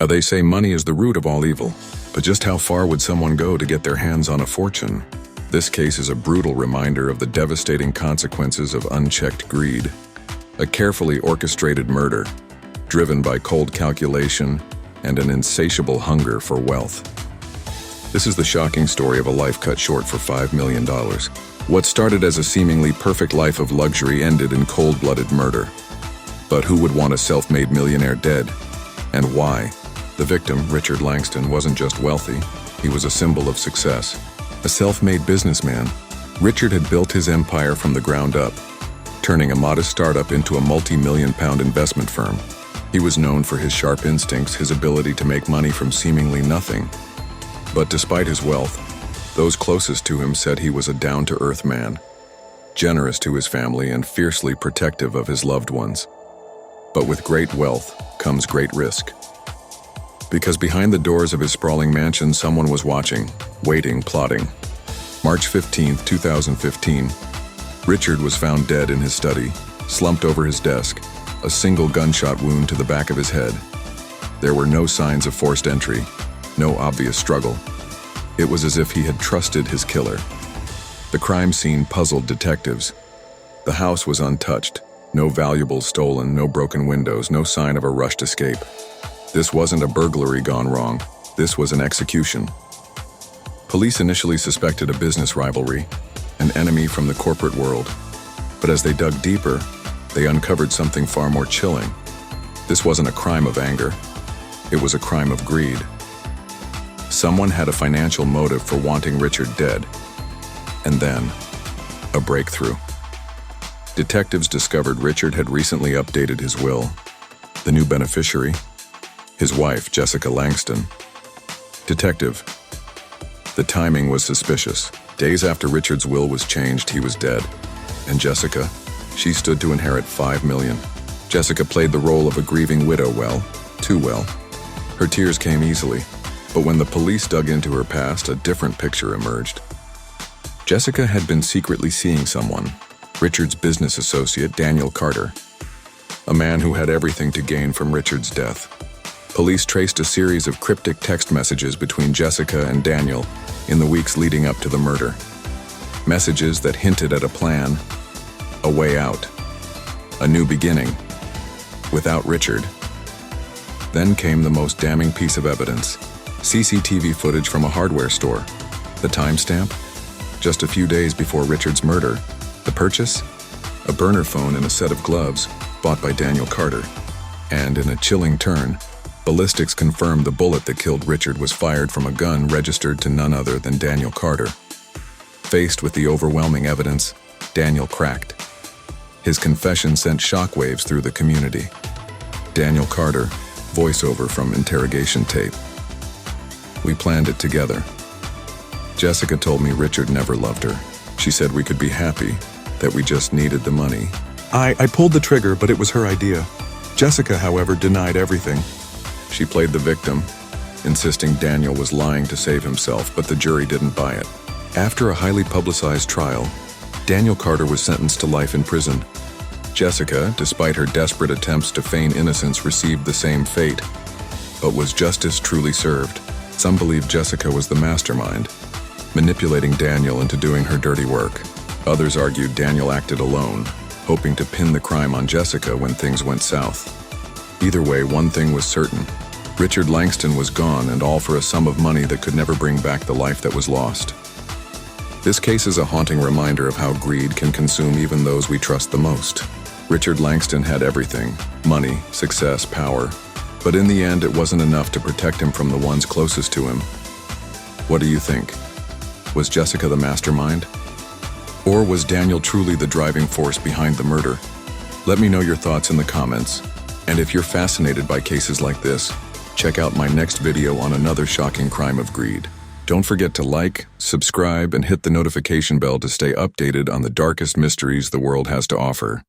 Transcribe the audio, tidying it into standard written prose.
They say money is the root of all evil, but just how far would someone go to get their hands on a fortune? This case is a brutal reminder of the devastating consequences of unchecked greed. A carefully orchestrated murder, driven by cold calculation and an insatiable hunger for wealth. This is the shocking story of a life cut short for $5 million. What started as a seemingly perfect life of luxury ended in cold-blooded murder. But who would want a self-made millionaire dead? And why? The victim, Richard Langston, wasn't just wealthy, he was a symbol of success. A self-made businessman, Richard had built his empire from the ground up, turning a modest startup into a multi-million-pound investment firm. He was known for his sharp instincts, his ability to make money from seemingly nothing. But despite his wealth, those closest to him said he was a down-to-earth man, generous to his family and fiercely protective of his loved ones. But with great wealth comes great risk. Because behind the doors of his sprawling mansion, someone was watching, waiting, plotting. March 15, 2015, Richard was found dead in his study, slumped over his desk, a single gunshot wound to the back of his head. There were no signs of forced entry, no obvious struggle. It was as if he had trusted his killer. The crime scene puzzled detectives. The house was untouched, no valuables stolen, no broken windows, no sign of a rushed escape. This wasn't a burglary gone wrong, this was an execution. Police initially suspected a business rivalry, an enemy from the corporate world. But as they dug deeper, they uncovered something far more chilling. This wasn't a crime of anger, it was a crime of greed. Someone had a financial motive for wanting Richard dead. And then, a breakthrough. Detectives discovered Richard had recently updated his will. The new beneficiary, his wife, Jessica Langston. Detective. The timing was suspicious. Days after Richard's will was changed, he was dead. And Jessica, she stood to inherit $5 million. Jessica played the role of a grieving widow well, too well. Her tears came easily, but when the police dug into her past, a different picture emerged. Jessica had been secretly seeing someone, Richard's business associate, Daniel Carter, a man who had everything to gain from Richard's death. Police traced a series of cryptic text messages between Jessica and Daniel in the weeks leading up to the murder. Messages that hinted at a plan, a way out, a new beginning, without Richard. Then came the most damning piece of evidence, CCTV footage from a hardware store. The timestamp? Just a few days before Richard's murder. The purchase? A burner phone and a set of gloves bought by Daniel Carter. And in a chilling turn, ballistics confirmed the bullet that killed Richard was fired from a gun registered to none other than Daniel Carter. Faced with the overwhelming evidence, Daniel cracked. His confession sent shockwaves through the community. Daniel Carter, voiceover from interrogation tape. We planned it together. Jessica told me Richard never loved her. She said we could be happy, that we just needed the money. I pulled the trigger, but it was her idea. Jessica, however, denied everything. She played the victim, insisting Daniel was lying to save himself, but the jury didn't buy it. After a highly publicized trial, Daniel Carter was sentenced to life in prison. Jessica, despite her desperate attempts to feign innocence, received the same fate. But was justice truly served? Some believe Jessica was the mastermind, manipulating Daniel into doing her dirty work. Others argued Daniel acted alone, hoping to pin the crime on Jessica when things went south. Either way, one thing was certain. Richard Langston was gone, and all for a sum of money that could never bring back the life that was lost. This case is a haunting reminder of how greed can consume even those we trust the most. Richard Langston had everything: money, success, power. But in the end, it wasn't enough to protect him from the ones closest to him. What do you think? Was Jessica the mastermind? Or was Daniel truly the driving force behind the murder? Let me know your thoughts in the comments. And if you're fascinated by cases like this, check out my next video on another shocking crime of greed. Don't forget to like, subscribe, and hit the notification bell to stay updated on the darkest mysteries the world has to offer.